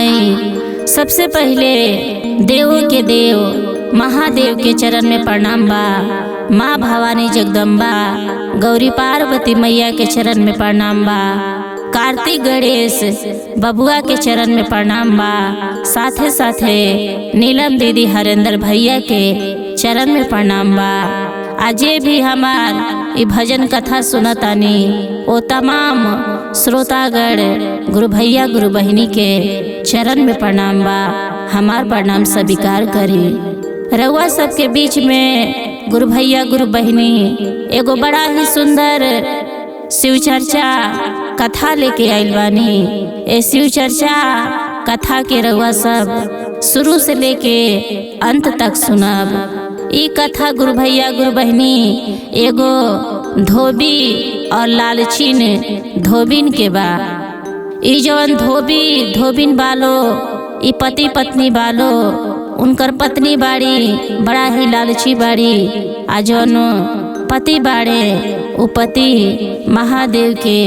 आई सबसे पहले देवों के देव महादेव के चरण में प्रणाम बा। माँ भवानी जगदम्बा गौरी पार्वती मैया के चरण में प्रणाम बा। कार्तिक गणेश बबुआ के चरण में प्रणाम बा। साथे साथे नीलम दीदी हरेंद्र भैया के चरण में प्रणाम बा। आजे भी हमार ये भजन कथा सुनतानी ओ तमाम श्रोतागण गुरु भैया गुरु बहिनी के चरण में प्रणाम बा। हमार प्रणाम स्वीकार करी। रउआ सबके बीच में गुरु भैया गुरु बहिनी एगो बड़ा ही सुंदर शिव चर्चा कथा लेके आइल बानी। ए शिव चर्चा कथा के रउआ सब शुरू से लेके अंत तक सुनब। ई कथा गुरु भैया गुरु बहिनी एगो धोबी और लालचीन धोबिन के बा। ई जवन धोबिन बालो ई पति पत्नी बालो उनकर पत्नी बाड़ी बड़ा ही लालची बाड़ी। आ जवन पति बाड़े वो पति महादेव के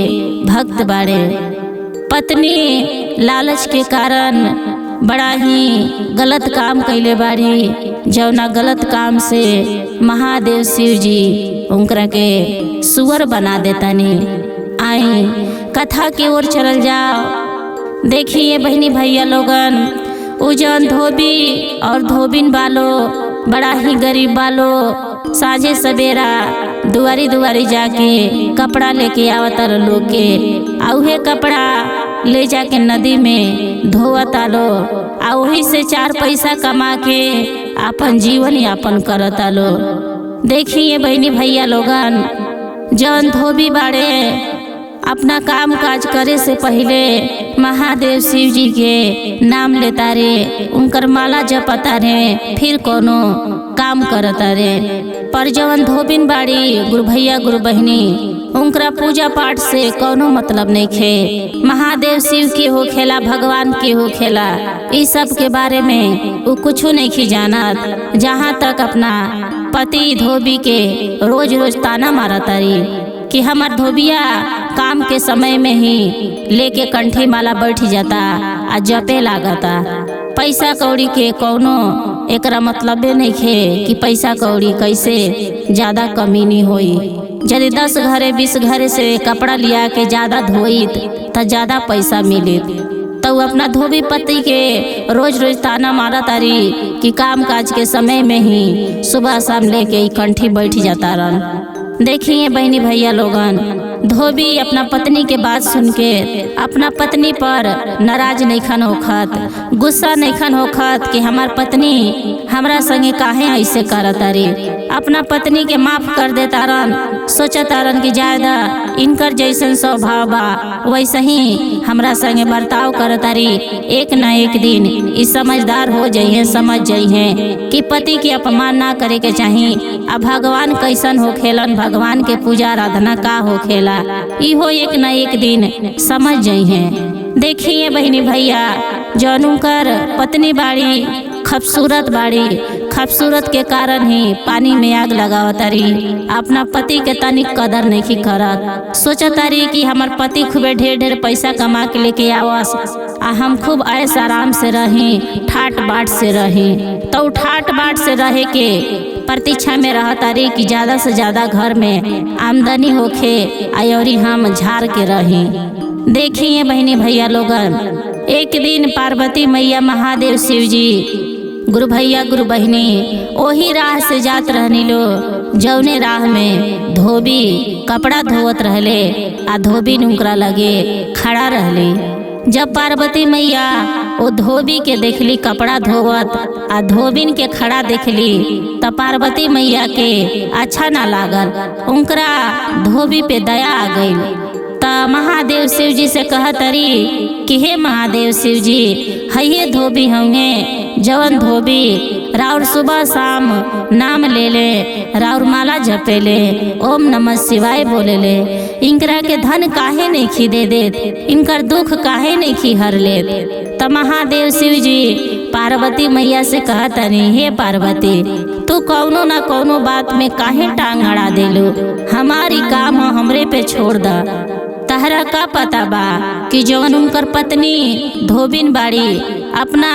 भक्त बाड़े। पत्नी लालच के कारण बड़ा ही गलत काम कैले बाड़ी। जौना गलत काम से महादेव शिव जी उनकरा के सुअर बना देतानी। आई कथा की ओर चल जाओ। देखिए बहनी भैया लोगन उजन धोबी और धोबिन बालो बड़ा ही गरीब बालो साझे सवेरा दुआरी जाके कपड़ा लेके आवता लोग के। औहे कपड़ा ले जाके नदी में धोवता लो। आ वही से 4 पैसा कमा के अपन जीवन यापन करता लो। देखिए बहनी भैया लोगन जौन धोबी बाड़े अपना काम काज करे से पहले महादेव शिव जी के नाम लेता रे, उनकर माला जपता रे, फिर कोनो काम करता रे। पर जवन धोबिन बाड़ी गुरु भैया गुरु बहिनी उनकरा पूजा पाठ से कोनो मतलब नहीं खे। महादेव शिव के हो खेला भगवान के हो खेला इस सब के बारे में वो कुछ नहीं खी जानत। जहाँ तक अपना पति धोबी के रोज रोज ताना मारा तारी कि हमार धोबिया काम के समय में ही लेके कंठी माला बैठ जाता आ जपे लागता। पैसा कौड़ी के कोनो एकरा मतलबे नहीं खे कि पैसा कौड़ी कैसे ज्यादा कमी नहीं होई। यदि 10 घरे 20 घरे से कपड़ा लिया के ज्यादा धोइत तो ज्यादा पैसा मिलित। तो अपना धोबी पति के रोज रोज ताना मारा तारी कि काम काज के समय में ही सुबह शाम लेके कंठी बैठ जाता रन। देखिए बहनी भैया लोगन धोबी अपना पत्नी के बात सुन के अपना पत्नी पर नाराज नहीं खन होखत, गुस्सा नहीं खन होखत कि हमार पत्नी हमरा संगे काहे ऐसे करत तारी। अपना पत्नी के माफ कर देता रन। सोचता रन कि ज्यादा इनकर जैसन स्वभाव बा वैसे ही हमरा संगे बर्ताव करत तारी। एक न एक दिन ई समझदार हो जाइए, समझ जाइए कि पति के अपमान ना करे के चाहिए। अब भगवान कैसन हो खेलन, भगवान के पूजा आराधना का हो खेला इहो एक न एक दिन समझ जाइए। देखिए बहनी भैया जौन कर पत्नी बाड़ी खूबसूरत बाड़ी, खूबसूरत के कारण ही पानी में आग लगावतारी। अपना पति के तनिक कदर नहीं करत। सोचतारी कि हमार पति खूबे ढेर पैसा कमा के लेके आवस आ हम खूब ऐश आराम से रही, ठाट बाट से रही। तो ठाट बाट से रहे के प्रतीक्षा में रहतारी कि ज्यादा से ज्यादा घर में आमदनी होखे आयोरी हम झाड़ के रही। देखिए बहनी भैया लोगन एक दिन पार्वती मैया महादेव शिव जी गुरु भैया गुरु बहिनी ओही राह से जात रहनी लो जौने राह में धोबी कपड़ा धोवत रहले आ धोबी नुकरा लगे खड़ा रहली। जब पार्वती मैया वो धोबी के देखली कपड़ा धोवत आ धोबिन के खड़ा देखली तब पार्वती मैया के अच्छा ना लागल। उनकरा धोबी पे दया आ गई। त महादेव शिव जी से कहतरी कि हे महादेव शिव जी हये धोबी होंगे जवन धोबी राउर सुबह शाम नाम ले ले, राउर माला जपे ले, ओम नमः शिवाय बोले ले। इनकरा के धन काहे नहीं खी दे देत, इनकर दुख काहे नहीं खी हर लेत। त महादेव शिव जी पार्वती मैया से कहतनी हे पार्वती तू कौनो ना कौनो बात में काहे टांग अड़ा देलू, हमारी काम हमरे पे छोड़ द। त तहरा का पता बा कि जवन उनकर पत्नी धोबिन बाड़ी अपना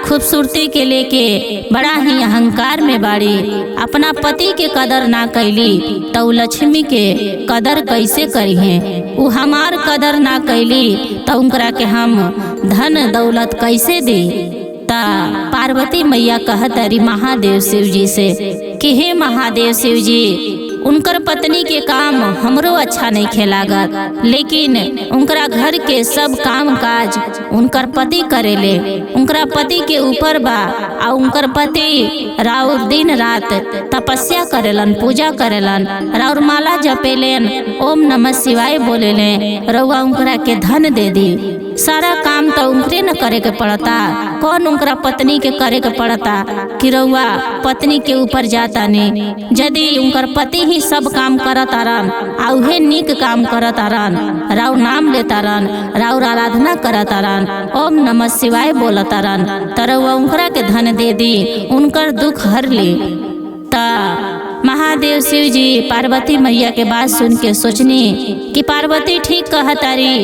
खूबसूरती के लेके बड़ा ही अहंकार में बाड़ी, अपना पति के कदर ना कैली तो लक्ष्मी के कदर कैसे करी है। उ हमार कदर ना कैली तो उनकरा के हम धन दौलत कैसे दी। ता पार्वती मैया कहतरी महादेव शिव जी से कि हे महादेव शिव जी, उनकर पत्नी के काम हमरो अच्छा नहीं खेलागत, लेकिन उनकरा घर के सब काम काज उनकर पति करेले। उनकरा पति के ऊपर बा और उनकर पति राउर दिन रात तपस्या करेलन, पूजा करेलन, राउर माला जपेलेन, ओम नमः शिवाय बोलेले। रउआ उनकरा के धन दे दी। सारा काम तो उनकरे न करे के पड़ता, कौन उनकरा पत्नी के करे के पड़ता कि रउआ पत्नी के ऊपर जाता नहीं। यदि उनकर पति ही सब काम करता रन आ उहे नीक काम करता रन, राउर नाम लेता रन, राउर आराधना करता रन, ओम नमः शिवाय बोलता रन, त रउआ उनकरा के धन दे दी, उनकर दुख हर ली। ता महादेव शिव जी पार्वती मैया के बात सुन के सोचनी कि पार्वती ठीक कहतारी,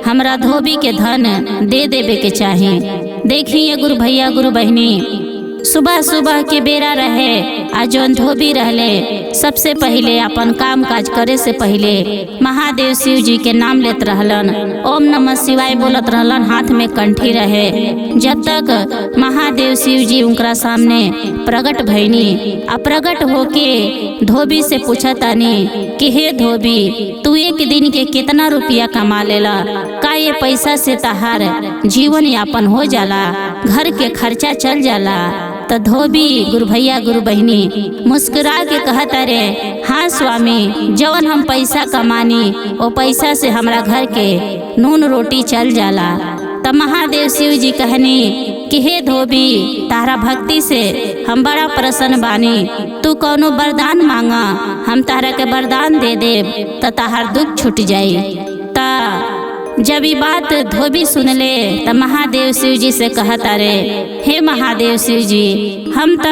हमरा धोबी के धन दे देवे के चाही। देखिए गुरु भैया गुरु बहनी, सुबह सुबह के बेरा रहे आ जौन धोबी रहले सबसे पहले अपन काम काज करे से पहले महादेव शिव जी के नाम लेत रहलन, ओम नमः शिवाय बोलत रहलन, हाथ में कंठी रहे। जब तक महादेव शिव जी उनकरा सामने प्रकट भइनी आ प्रकट होके धोबी से पूछतानी कि हे धोबी, तू एक दिन के कितना रुपया कमा लेला, का ये पैसा से तहार जीवन यापन हो जाला, घर के खर्चा चल जाला। तो धोबी गुरु भैया गुरु बहनी मुस्कुरा के कहता रे, हाँ स्वामी, जवन हम पैसा कमानी वो पैसा से हमरा घर के नून रोटी चल जाला। तब महादेव शिव जी कहनी कि हे धोबी, तारा भक्ति से हम बड़ा प्रसन्न बानी, तू कौनो वरदान मांगा, हम तारा के वरदान दे देव तो ताहार दुख छूट जाई। ता जब ये बात धोबी सुनले तो महादेव शिव जी से कहता रे, हे महादेव शिव जी, हम तो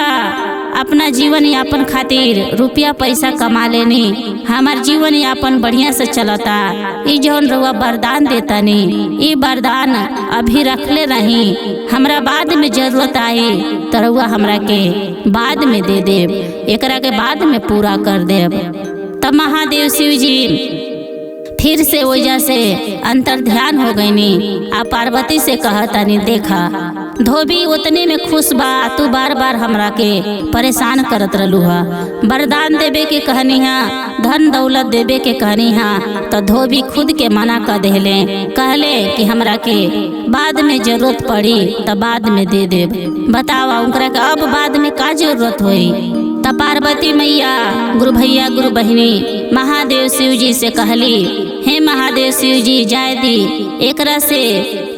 अपना जीवन यापन खातिर रुपया पैसा कमा लेनी, हमार जीवन यापन बढ़िया से चलता। ई जौन रउआ वरदान देता नी, ई वरदान अभी रखले रही, हमरा बाद में जरूरत आई तो रउआ हमरा के बाद में दे देव, एकरा के बाद में पूरा कर देव। तब महादेव शिव जी फिर से वजह से अंतर ध्यान हो गईनी आ पार्वती से कहतानी, देखा धोबी उतने में खुश बा, तू बार बार हमरा के परेशान करत रहलू हा, वरदान देवे के कहनी हा, धन दौलत देवे के कहनी हा, तो धोबी खुद के मना कर देले, कहले कि हमरा के बाद में जरूरत पड़ी तो बाद में दे देव। बतावा उनकरा के अब बाद में का जरूरत होई। तब पार्वती मैया गुरु भैया गुरु बहनी महादेव शिव जी से कहली, हे महादेव शिव जी, जाय दी, एकरा से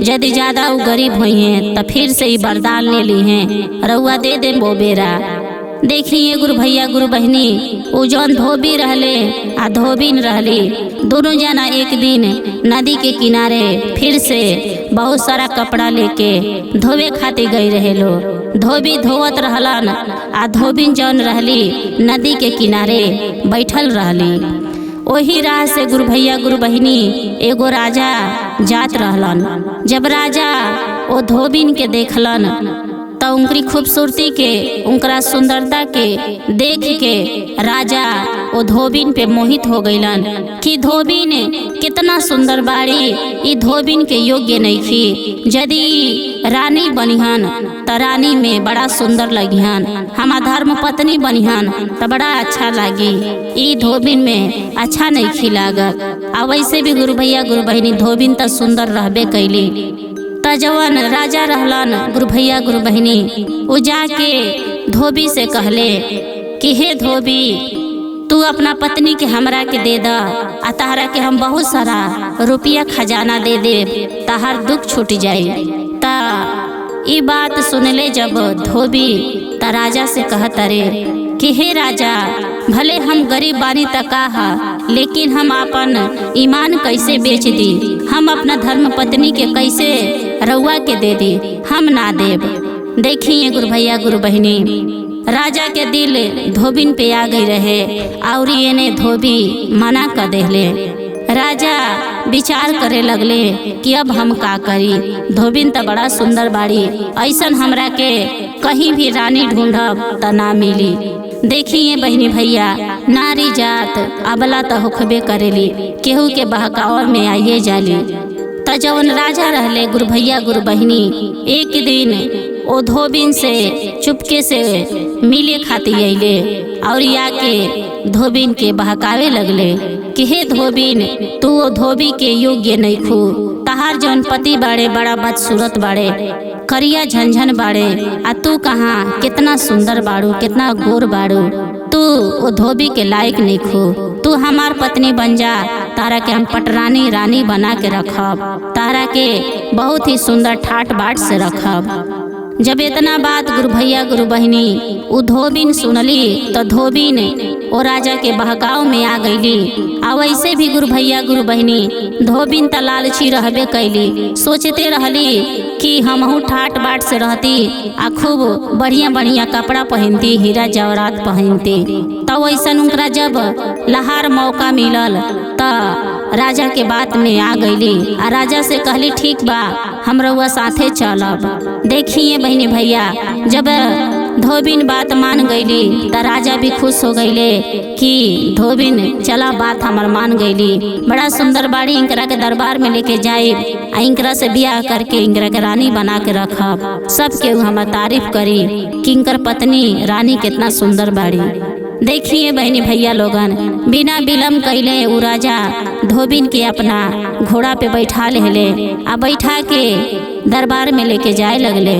यदि ज्यादा वो गरीब हुई हैं तो फिर से ही वरदान ले ली हैं, रउआ दे दे वो बेरा। देखिए गुरु भैया गुरु बहनी, वो जौन धोबी रहले आ धोबिन रहली, दोनों जना एक दिन नदी के किनारे फिर से बहुत सारा कपड़ा लेके धोवे खातिर गई रहे लो। धोबी धोवत रहलन आ धोबिन जौन रहली नदी के किनारे बैठल रहली। वही राह से गुरु भैया गुरु बहनी एगो राजा जात रहलन। जब राजा वो धोबिन के देखलन तो उनकी खूबसूरती के, उनकरा सुंदरता के देख के राजा वो धोबिन पे मोहित हो गईलन कि धोबिन कितना सुंदर बाड़ी, ई धोबिन के योग्य नहीं थी, यदि रानी बनिहन तो रानी में बड़ा सुंदर लगिहन, हमार धर्म पत्नी बनिहन तो बड़ा अच्छा लगी, ई धोबिन में अच्छा नहीं खिलागत। आ वैसे भी गुरु भैया गुरु बहनी धोबिन तो सुंदर रहबे कैली। त जवन राजा रहलन गुरु भैया गुरु बहनी, वो जाके धोबी से कहले कि हे धोबी, तू अपना पत्नी के हमरा के दे दा, आ तहरा के हम बहुत सारा रुपया खजाना दे दे, तहार दुख छूट जाई। ता ई बात सुनले जब धोबी त राजा से कहता रे कि हे राजा, भले हम गरीब बानी त कहा, लेकिन हम अपन ईमान कैसे बेच दी, हम अपना धर्म पत्नी के कैसे रउआ के दे दी, हम ना देव। देखिए गुरु भैया गुरु बहनी, राजा के दिल धोबिन पे आ गई रहे और ये ने धोबी मना कर देले। राजा विचार करे लगले कि अब हम का करी। धोबिन त बड़ा सुंदर बाड़ी, ऐसन हमरा के कहीं भी रानी ढूंढब त ना मिली। देखिए बहनी भैया, नारी जात अबला त होखबे करेली, केहू के बहकाव में आइए जाली। त जवन राजा रहले गुरु भैया गुरु बहिनी, एक दिन ओ धोबिन से चुपके से मिले खातिर अइले और आके धोबिन के बहकावे लगले कि हे धोबिन, तू ओ धोबी के योग्य नहीं खू। तहार जौन पति बाड़े बड़ा बदसूरत बाड़े, करिया झंझन बाड़े, आ तू कहाँ कितना सुंदर बाड़ू, कितना गोर बाड़ू। तू ओ धोबी के लायक नहीं खू। तू हमार पत्नी बन जा, तारा के हम पटरानी रानी बना के रखब, तारा के बहुत ही सुंदर ठाट बाट से रखब। जब इतना बात गुरु भैया गुरु बहिनी उ धोबिन सुनली तो धोबिन ओ राजा के बहकाव में आ गईली। आ वैसे भी गुरु भैया गुरु बहिनी धोबिन त लालची रहबे कैली, सोचते रहली कि हमहू ठाट बाट से रहती आ खूब बढ़िया बढ़िया कपड़ा पहनती, हीरा जवाहरात पहनती। तो वैसन उनकरा जब लहार मौका मिलल त राजा के बात में आ गईली। आ राजा से कहली ठीक बा, हम रउआ साथे चलब। देखिए बहनी भैया, जब धोबिन बात मान गईली त राजा भी खुश हो गईले कि धोबिन चला बात हमार मान गईली, बड़ा सुंदर बाड़ी, इनकरा के दरबार में लेके जाए आ इनकरा से ब्याह करके इनकरा के रानी बना के रखब। सब केहू हमार तारीफ करी कि इनकर पत्नी रानी कितना सुंदर बाड़ी। देखिए बहनी भैया लोगन, बिना विलम्ब कैले उ राजा धोबिन के अपना घोड़ा पे बैठा लेले आ बैठा के दरबार में लेके जाए लगले।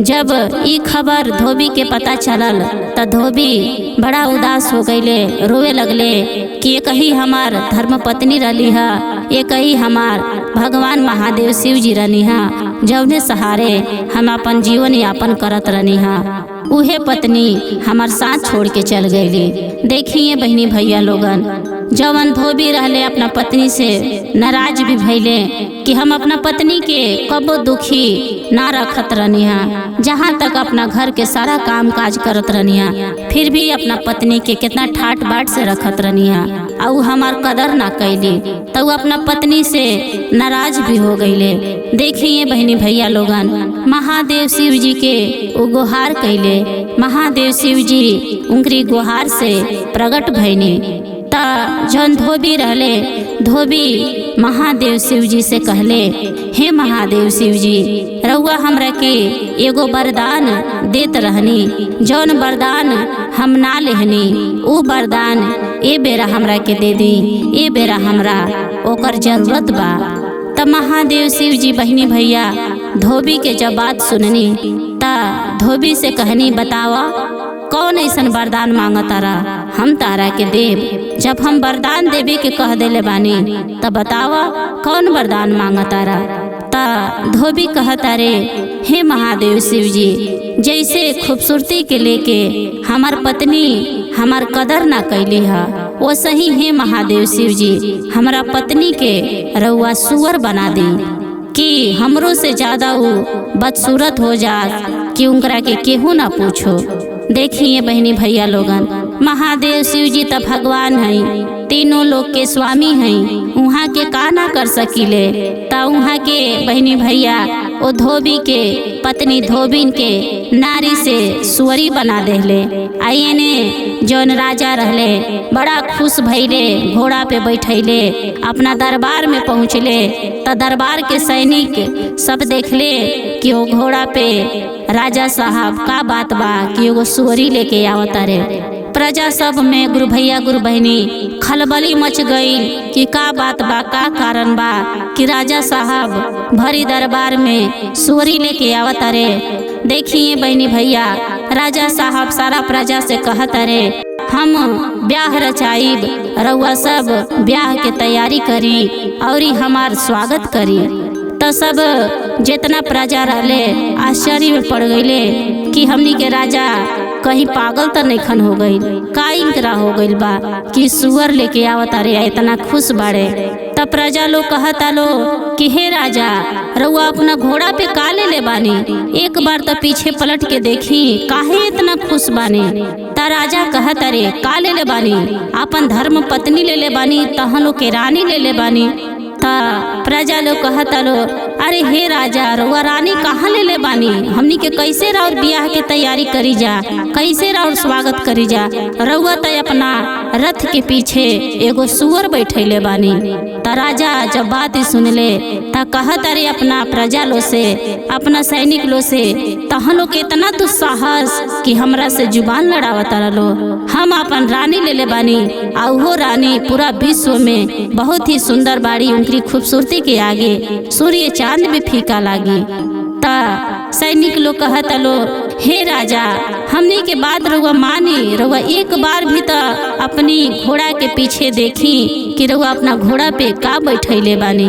जब ई खबर धोबी के पता चलल त धोबी बड़ा उदास हो गईले, रोवे लगले कि ये कही हमार धर्म पत्नी रही है, ये कही हमार भगवान महादेव शिव जी रही है, जौने सहारे हम अपन जीवन यापन करत रही है, उहे पत्नी हमार साथ छोड़ के चल गईली। देखिए बहनी भैया लोगन, जवन धोबी रहले अपना पत्नी से नाराज भी भइले कि हम अपना पत्नी के कबो दुखी ना रखत रहनी है, जहाँ तक अपना घर के सारा काम काज करत रहनी है, फिर भी अपना पत्नी के कितना ठाट बाट से रखत रहनी है और हमार कदर ना कैली, तो अपना पत्नी से नाराज भी हो गईले। देखिए बहनी भैया लोगन, महादेव शिव जी के वो गुहार कैले, महादेव शिव जी उनकी गुहार से प्रकट भइनी। ता जौन धोबी रहले, धोबी महादेव शिव जी से कहले, हे महादेव शिव जी, रउआ हमरा के एगो वरदान देत रहनी, जौन वरदान हम ना लेहनी, उ वरदान ए बेरा हमरा के दे दी, ए बेरा हमरा ओकर जरूरत बा। तब महादेव शिव जी बहनी भैया धोबी के जब बात सुननी ता धोबी से कहनी, बतावा कौन ऐसन वरदान मांगा तारा, हम तारा के देव। जब हम वरदान देवे के कह देले बानी तब बतावा कौन वरदान मांगा तारा। ता धोबी कहता रे, हे महादेव शिव जी, जैसे खूबसूरती के लेके हमार पत्नी हमार कदर ना कैली है, वो सही है महादेव शिव जी, हमारा पत्नी के रउआ सुअर बना दी कि हमरो से ज्यादा वो बदसूरत हो जा कि उनकरा के केहू ना पूछो। देखिए बहनी भैया लोगन, महादेव शिव जी तो भगवान हैं, तीनों लोग के स्वामी हैं, उहाँ के का ना कर सकीले। ता उहाँ के बहनी भैया ओ धोबी के पत्नी धोबिन के नारी से सुअरी बना देले। आइए ने जौन राजा रहले बड़ा खुश भइले, घोड़ा पे बैठैले, अपना दरबार में पहुँचले। त दरबार के सैनिक सब देखले कि वो घोड़ा पे राजा साहब का बात बा कि एगो सुअरी लेके आवता रे। प्रजा सब में गुरु भैया गुरु बहनी खलबली मच गई कि का बात बा, का कारण बा कि राजा साहब भरी दरबार में सुअरी लेके आवता रे। देखिए बहनी भैया, राजा साहब सारा प्रजा से कहता रे, हम ब्याह रचाइब, रउआ सब ब्याह के तैयारी करी और हमार स्वागत करी। तो सब जितना प्रजा रहले आश्चर्य में पड़ गईले कि हमनी के राजा कहीं पागल तो नहीं खन हो गई, का इनकरा हो गई बा कि सुअर लेके आवत अरे इतना खुश बाड़े। तब प्रजा लोग कहता लो कि हे राजा, रउआ अपना घोड़ा पे का ले बानी, एक बार तो पीछे पलट के देखी, काहे इतना खुश बानी। ता राजा कहत अरे का ले बानी, अपन धर्म पत्नी ले बानी, तहनो के रानी ले बानी। ता प्रजा लोग कहता लो अरे हे राजा, रउआ रानी कहाँ ले बानी, हमनी के कैसे राउर बियाह के तैयारी करी जा, कैसे राउर स्वागत करी जा। रउआ तो अपना रथ के पीछे एगो सुअर बैठे बानी। ता राजा जब बात सुन ले ता कहत अरे अपना प्रजा लो से, अपना सैनिक लो से, तहनो के इतना दुस्साहस कि हमरा से जुबान लड़ावत लो। हम अपन रानी ले बानी, आ वो रानी पूरा विश्व में बहुत ही सुंदर बाड़ी, उनकी खूबसूरती के आगे सूर्य चांद भी फीका लागी। ता सैनिक लोग कहता लो हे राजा, हमने के बाद रउआ मानी, रउआ एक बार भी तो अपनी घोड़ा के पीछे देखी कि रउआ अपना घोड़ा पे का बैठे बानी।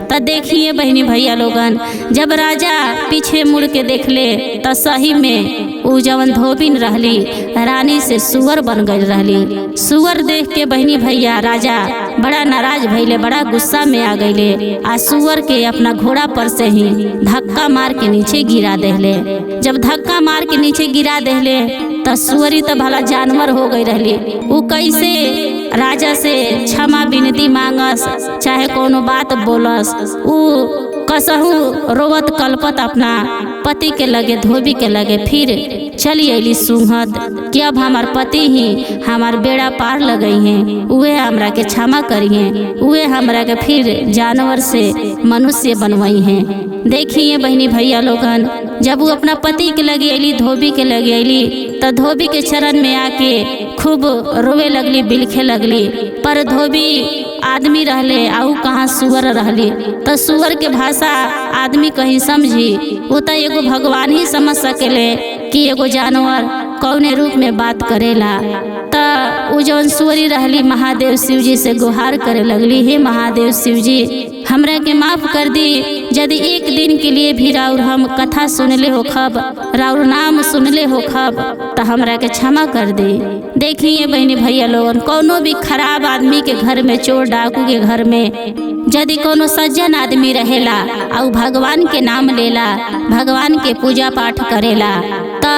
तो देखिए बहनी भैया लोगन, जब राजा पीछे मुड़ के देख ले तो सही में उ जवन धोबिन रहली रानी से सुअर बन गई रहली। सुअर देख के बहनी भैया राजा बड़ा नाराज भइले, बड़ा गुस्सा में आ गईले, आ सुअर के अपना घोड़ा पर से ही धक्का मार के नीचे गिरा देले। जब धक्का मार के नीचे गिरा देले तो सुअरी तो भला जानवर हो गई रहली। उ कैसे राजा से क्षमा विनती मांगस, चाहे कोनो बात बोलस, उ कसहू रोवत कल्पत अपना पति के लगे, धोबी के लगे फिर चली अली सूंघत कि अब हमार पति ही हमार बेड़ा पार लगई हैं, उहे हमरा के क्षमा करी हैं, उहे हमरा के फिर जानवर से मनुष्य बनवाई हैं। देखिए बहनी भैया लोगन, जब वो अपना पति के लगे अली, धोबी के लगे अली, तो धोबी के चरण में आके खूब रोवे लगली, बिलखे लगली। पर धोबी आदमी रहले, आऊ कहाँ सुअर रहली। तो सुअर के भाषा आदमी कहीं समझी, वो तो एगो भगवान ही समझ सकेले कि एगो जानवर कौने रूप में बात करेला। तो वो जौन सुअरी रहली महादेव शिव जी से गुहार करे लगली, हे महादेव शिव जी, हमरा के माफ कर दी, यदि एक दिन के लिए भी राउर हम कथा सुनले हो खब, राउर नाम सुनले हो खब, तो हमरा के क्षमा कर दी। देखिए बहनी भैया लोगन, कोनो भी खराब आदमी के घर में, चोर डाकू के घर में यदि कोनो सज्जन आदमी रहेला और भगवान के नाम लेला, भगवान के पूजा पाठ करेला, तो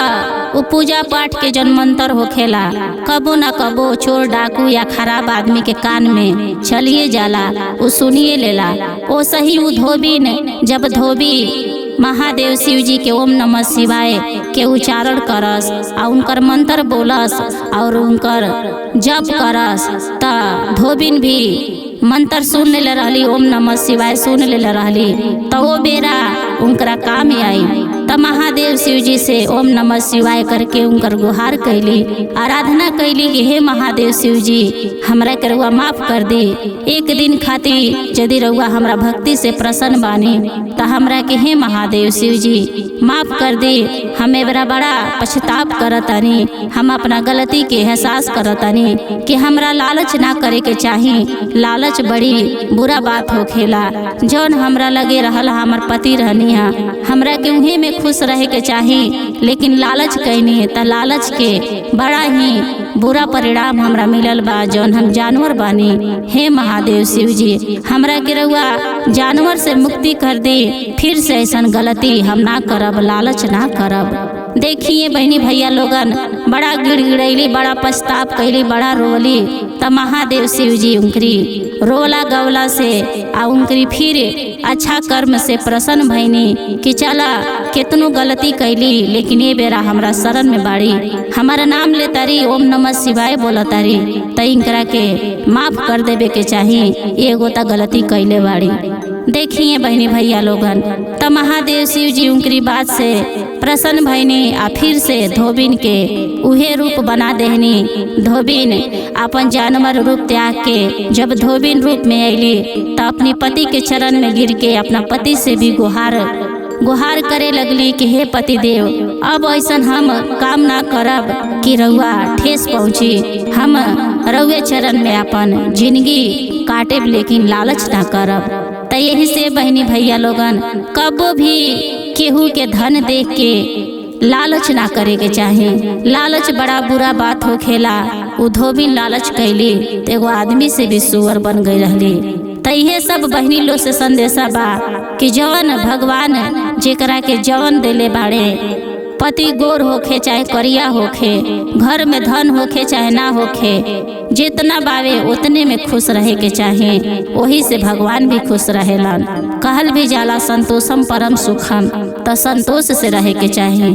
वो पूजा पाठ के जन मंत्र होखेला कबो न कबो चोर डाकू या खराब आदमी के कान में चलिए जाला, वो सुनिए लेला। ओ सही वो धोबिन, जब धोबी महादेव शिव जी के ओम नमः शिवाय के उच्चारण करस और उनकर मंत्र बोलस और उनकर जप करस, त धोबिन भी मंत्र सुन ले रहली, ओम नमः शिवाय सुन ले रहली, तो वो बेरा उनकरा काम आई। तब महादेव शिव जी से ओम नमः शिवाय करके उनकर गुहार कैली, आराधना कैली कि हे महादेव शिव जी, हमरा के रउआ माफ कर दी, एक दिन खातिर यदि रउआ हमरा भक्ति से प्रसन्न बानी तो हमरा के हे महादेव शिव जी माफ कर दी। हमें बड़ा पछताप करतानी, हम अपना गलती के एहसास करतानी कि हमरा लालच ना करे के चाही, लालच बड़ी बुरा बात होखेला। जौन हमरा लगे रहल हमर पति रहनी है, हमरा के उहे में खुश रहे के चाही, लेकिन लालच कैनी है त लालच के बड़ा ही बुरा परिणाम हमरा मिलल बा, जौन हम जानवर बानी। हे महादेव शिव जी, हमरा के रउआ जानवर से मुक्ति कर दी, फिर से ऐसा गलती हम ना करब, लालच ना करब। देखिए बहनी भैया लोगन, बड़ा गिड़गिड़ैली, बड़ा पछताप कैली, बड़ा रोली। तब महादेव शिव जी उनकरी रोला गवला से आ उनकरी फिर अच्छा कर्म से प्रसन्न भैनी कि चला कितनो गलती कैली, लेकिन ये बेरा हमरा शरण में बाड़ी, हमारा नाम ले तारी, ओम नमः शिवाय बोला तारी, त इनकरा के माफ कर देवे के चाही, एगो त गलती कैले बाड़ी। देखिए बहनी भैया लोगन, तब महादेव शिव जी उनकरी बात से प्रसन्न भैनी आ फिर से धोबिन के उहे रूप बना देहनी। धोबिन अपन जानवर रूप त्याग के जब धोबिन रूप में अली तो अपनी पति के चरण में गिर के अपना पति से भी गुहार करे लगली कि हे पति देव, अब ऐसा हम काम ना करब कि रउआ ठेस पहुँची, हम रउए चरण में अपन जिंदगी काटेब, लेकिन लालच ना करब। तो यही से बहनी भैया लोगन, कबो भी केहू के धन देख के लालच ना करे के चाही। लालच बड़ा बुरा बात होखेला। उ धोबिन लालच कैली तो एगो आदमी से भी सुअर बन गई रहली। तो ये सब बहनी लोग से संदेशा बा कि जवन भगवान जेकरा के जवन देले बाड़े, पति गोर होखे चाहे करिया होखे, घर में धन होखे चाहे ना होखे, जितना बावे उतने में खुश रहे के चाहे। वही से भगवान भी खुश रहेलन। कहल भी जाला संतोषम परम सुखम, तो संतोष से रहे के चाहे।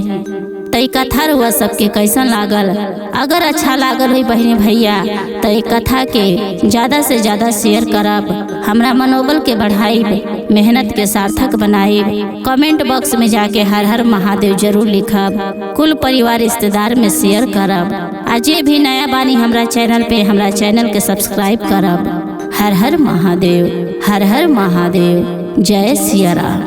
तो ये कथा हुआ सबके कैसन लागल? अगर अच्छा लागल हुई बहनी भैया तो ये कथा के ज़्यादा से ज़्यादा शेयर करब, हमरा मनोबल के बढ़ाइब, मेहनत के सार्थक बनाइब। कमेंट बॉक्स में जाके हर हर महादेव जरूर लिखब। कुल परिवार रिश्तेदार में शेयर करब। आज ये भी नया बानी हमरा चैनल पे, हमरा चैनल के सब्सक्राइब करब। हर हर महादेव, हर हर महादेव। जय सिया राम।